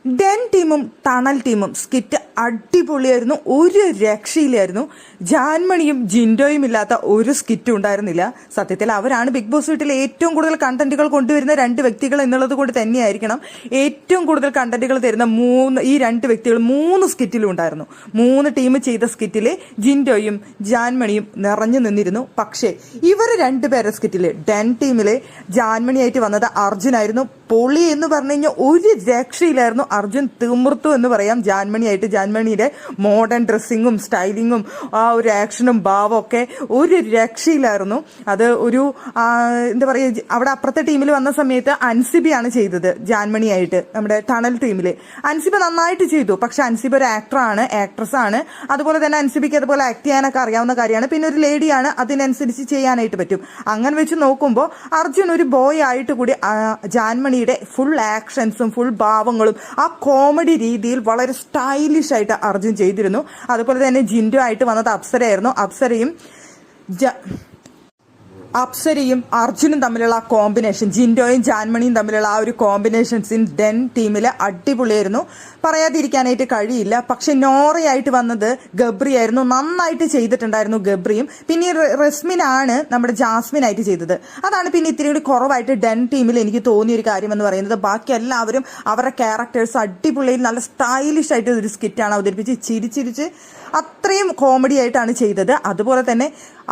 Den ടീമും tunnel ടീമും skit അടിപൊളിയായിരുന്നു, ഒരു രക്ഷയിലായിരുന്നു. ജാൻമണിയും ജിൻഡോയും ഇല്ലാത്ത ഒരു സ്കിറ്റും ഉണ്ടായിരുന്നില്ല. സത്യത്തിൽ അവരാണ് ബിഗ് ബോസ് വീട്ടിൽ ഏറ്റവും കൂടുതൽ കണ്ടന്റുകൾ കൊണ്ടുവരുന്ന രണ്ട് വ്യക്തികൾ എന്നുള്ളത് കൊണ്ട് തന്നെയായിരിക്കണം ഏറ്റവും കൂടുതൽ കണ്ടന്റുകൾ തരുന്ന ഈ രണ്ട് വ്യക്തികൾ 3 സ്കിറ്റിലും ഉണ്ടായിരുന്നു. 3 ടീം ചെയ്ത സ്കിറ്റില് ജിൻഡോയും ജാൻമണിയും നിറഞ്ഞു നിന്നിരുന്നു. പക്ഷേ ഇവർ രണ്ടുപേരുടെ സ്കിറ്റില് ഡെൻ ടീമില് ജാൻമണിയായിട്ട് വന്നത് അർജുനായിരുന്നു. പൊളി എന്ന് പറഞ്ഞു കഴിഞ്ഞാൽ ഒരു രക്ഷയിലായിരുന്നു. അർജുൻ തിമിർത്തു എന്ന് പറയാം ജാൻമണിയായിട്ട്. ജാൻമണിയുടെ മോഡേൺ ഡ്രസ്സിങ്ങും സ്റ്റൈലിങ്ങും ആ ഒരു ആക്ഷനും ഭാവം ഒക്കെ ഒരു രക്ഷയിലായിരുന്നു. അത് ഒരു എന്താ പറയുക, അവിടെ അപ്പുറത്തെ ടീമിൽ വന്ന സമയത്ത് അൻസിബയാണ് ചെയ്തത് ജാൻമണിയായിട്ട്. നമ്മുടെ ടണൽ ടീമില് അൻസിബ നന്നായിട്ട് ചെയ്തു. പക്ഷെ അൻസിബ ഒരു ആക്ട്രസ് ആണ്. അതുപോലെ തന്നെ അൻസിബയ്ക്ക് അതുപോലെ ആക്ട് ചെയ്യാനൊക്കെ അറിയാവുന്ന കാര്യമാണ്. പിന്നെ ഒരു ലേഡിയാണ്, അതിനനുസരിച്ച് ചെയ്യാനായിട്ട് പറ്റും. അങ്ങനെ വെച്ച് നോക്കുമ്പോൾ അർജുൻ ഒരു ബോയ് ആയിട്ട് കൂടി ജാൻമണി ഫുൾ ആക്ഷൻസും ഫുൾ ഭാവങ്ങളും ആ കോമഡി രീതിയിൽ വളരെ സ്റ്റൈലിഷ് ആയിട്ട് അർജുൻ ചെയ്തിരുന്നു. അതുപോലെ തന്നെ ജിൻഡോ ആയിട്ട് വന്നത് അപ്സരയായിരുന്നു. അപ്സരയും അർജുനും തമ്മിലുള്ള ആ കോമ്പിനേഷൻ, ജിൻഡോയും ജാൻമണിയും തമ്മിലുള്ള ആ ഒരു കോമ്പിനേഷൻസ് ഇൻ ഡെൻ ടീമില് അടിപൊളിയായിരുന്നു, പറയാതിരിക്കാനായിട്ട് കഴിയില്ല. പക്ഷെ നോറയായിട്ട് വന്നത് ഗബ്രിയായിരുന്നു. നന്നായിട്ട് ചെയ്തിട്ടുണ്ടായിരുന്നു ഗബ്രിയും. പിന്നെ റസ്മിനാണ് നമ്മുടെ ജാസ്മിനായിട്ട് ചെയ്തത്. അതാണ് പിന്നെ ഇത്തിരി കൂടി കുറവായിട്ട് ഡെൻ ടീമിൽ എനിക്ക് തോന്നിയൊരു കാര്യം എന്ന് പറയുന്നത്. ബാക്കി എല്ലാവരും അവരുടെ ക്യാരക്ടേഴ്സ് അടിപൊളിയിൽ നല്ല സ്റ്റൈലിഷ് ആയിട്ട് ഒരു സ്കിറ്റാണ് അവതരിപ്പിച്ച് ചിരിച്ചിരിച്ച് അത്രയും കോമഡി ആയിട്ടാണ് ചെയ്തത്. അതുപോലെ തന്നെ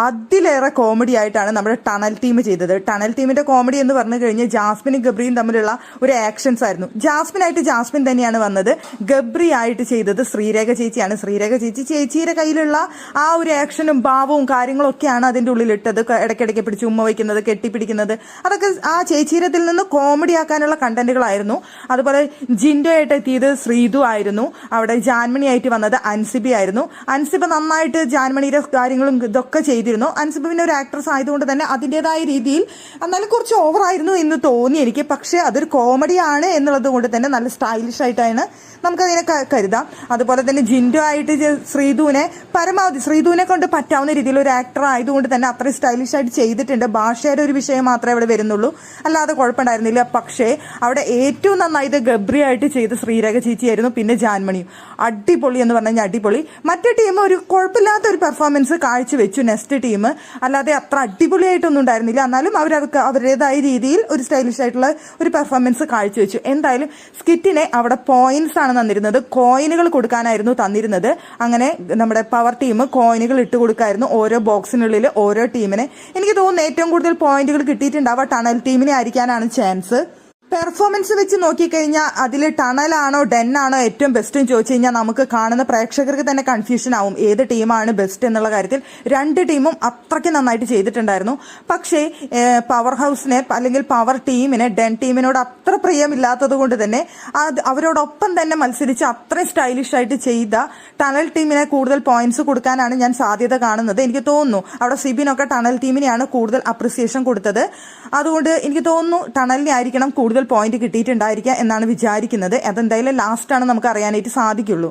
അതിലേറെ കോമഡി ആയിട്ടാണ് നമ്മുടെ ടണൽ ടീം ചെയ്തത്. ടണൽ ടീമിന്റെ കോമഡി എന്ന് പറഞ്ഞു കഴിഞ്ഞാൽ ജാസ്മിനും ഗബ്രിയും തമ്മിലുള്ള ഒരു ആക്ഷൻസ് ആയിരുന്നു. ജാസ്മിൻ തന്നെയാണ് വന്നത്. ഗബ്രി ആയിട്ട് ചെയ്തത് ശ്രീരേഖ ചേച്ചിയാണ്. ശ്രീരേഖ ചേച്ചിയുടെ കയ്യിലുള്ള ആ ഒരു ആക്ഷനും ഭാവവും കാര്യങ്ങളും ഒക്കെയാണ് അതിന്റെ ഉള്ളിലിട്ടത്. ഇടയ്ക്കിടയ്ക്ക് പിടിച്ച് ഉമ്മ വയ്ക്കുന്നത്, കെട്ടിപ്പിടിക്കുന്നത്, അതൊക്കെ ആ ചേച്ചീരത്തിൽ നിന്ന് കോമഡി ആക്കാനുള്ള കണ്ടന്റുകളായിരുന്നു. അതുപോലെ ജിൻഡോ ആയിട്ട് എത്തിയത് ശ്രീതു ആയിരുന്നു. അവിടെ ജാൻമണി ആയിട്ട് വന്നത് അൻസിബി ആയിരുന്നു. അൻസിബ നന്നായിട്ട് ജാൻമണിയുടെ കാര്യങ്ങളും ഇതൊക്കെ ചെയ്തിരുന്നു. അൻസിബ പിന്നെ ഒരു ആക്ട്രസ് ആയതുകൊണ്ട് തന്നെ അതിൻ്റെതായ രീതിയിൽ എന്നാലും കുറച്ച് ഓവറായിരുന്നു എന്ന് തോന്നി എനിക്ക്. പക്ഷെ അതൊരു കോമഡിയാണ് എന്നുള്ളത് കൊണ്ട് തന്നെ നല്ല സ്റ്റൈലിഷ് ആയിട്ടാണ് നമുക്കതിനെ കരുതാം. അതുപോലെ തന്നെ ജിൻഡോ ആയിട്ട് ശ്രീധുവിനെ കൊണ്ട് പറ്റാവുന്ന രീതിയിൽ ഒരു ആക്ടർ ആയതുകൊണ്ട് തന്നെ അത്രയും സ്റ്റൈലിഷ് ആയിട്ട് ചെയ്തിട്ടുണ്ട്. ഭാഷയുടെ ഒരു വിഷയം മാത്രമേ അവിടെ വരുന്നുള്ളൂ, അല്ലാതെ കുഴപ്പമുണ്ടായിരുന്നില്ല. പക്ഷേ അവിടെ ഏറ്റവും നന്നായിട്ട് ഗബ്രി ആയിട്ട് ചെയ്ത് ശ്രീരേഖ ചേച്ചിയായിരുന്നു. പിന്നെ ജാൻമണിയും അടിപൊളി എന്ന് പറഞ്ഞു കഴിഞ്ഞാൽ അടിപൊളി. മറ്റേ ടീം ഒരു കുഴപ്പമില്ലാത്ത ഒരു പെർഫോമൻസ് കാഴ്ചവെച്ചു. നെക്സ്റ്റ് ടീം അല്ലാതെ അത്ര അടിപൊളിയായിട്ടൊന്നും ഉണ്ടായിരുന്നില്ല. എന്നാലും അവരുടേതായ രീതിയിൽ ഒരു സ്റ്റൈലിഷ് ആയിട്ടുള്ള ഒരു പെർഫോമൻസ് കാഴ്ചവെച്ചു. എന്തായാലും സ്കിറ്റിനെ അവിടെ പോയിന്റ്സ് ആണ് തന്നിരുന്നത്, കോയിനുകൾ കൊടുക്കാനായിരുന്നു തന്നിരുന്നത്. അങ്ങനെ നമ്മുടെ പവർ ടീം കോയിനുകൾ ഇട്ട് കൊടുക്കായിരുന്നു ഓരോ ബോക്സിനുള്ളിൽ ഓരോ ടീമിനെ. എനിക്ക് തോന്നുന്നു ഏറ്റവും കൂടുതൽ പോയിന്റുകൾ കിട്ടിയിട്ടുണ്ടാവുക ടണൽ ടീമിനെ ആയിരിക്കാനാണ് ചാൻസ്. പെർഫോമൻസ് വെച്ച് നോക്കിക്കഴിഞ്ഞാൽ അതിൽ ടണലാണോ ഡെൻ ആണോ ഏറ്റവും ബെസ്റ്റ് എന്ന് ചോദിച്ചു കഴിഞ്ഞാൽ നമുക്ക് കാണുന്ന പ്രേക്ഷകർക്ക് തന്നെ കൺഫ്യൂഷൻ ആവും ഏത് ടീമാണ് ബെസ്റ്റ് എന്നുള്ള കാര്യത്തിൽ. രണ്ട് ടീമും അത്രയ്ക്ക് നന്നായിട്ട് ചെയ്തിട്ടുണ്ടായിരുന്നു. പക്ഷേ പവർ ഹൗസിനെ അല്ലെങ്കിൽ പവർ ടീമിനെ ഡെൻ ടീമിനോട് അത്ര പ്രിയമില്ലാത്തത് കൊണ്ട് തന്നെ അവരോടൊപ്പം തന്നെ മത്സരിച്ച് അത്രയും സ്റ്റൈലിഷ് ആയിട്ട് ചെയ്ത ടണൽ ടീമിനെ കൂടുതൽ പോയിന്റ്സ് കൊടുക്കാനാണ് ഞാൻ സാധ്യത കാണുന്നത്. എനിക്ക് തോന്നുന്നു അവിടെ സിബിനൊക്കെ ടണൽ ടീമിനെയാണ് കൂടുതൽ അപ്രിസിയേഷൻ കൊടുത്തത്. അതുകൊണ്ട് എനിക്ക് തോന്നുന്നു ടണലിനെ ആയിരിക്കണം കൂടുതൽ പോയിന്റ് കിട്ടിയിട്ടുണ്ടായിരിക്കുക എന്നാണ് വിചാരിക്കുന്നത്. അതെന്തായാലും ലാസ്റ്റാണ് നമുക്ക് അറിയാനായിട്ട് സാധിക്കുള്ളൂ.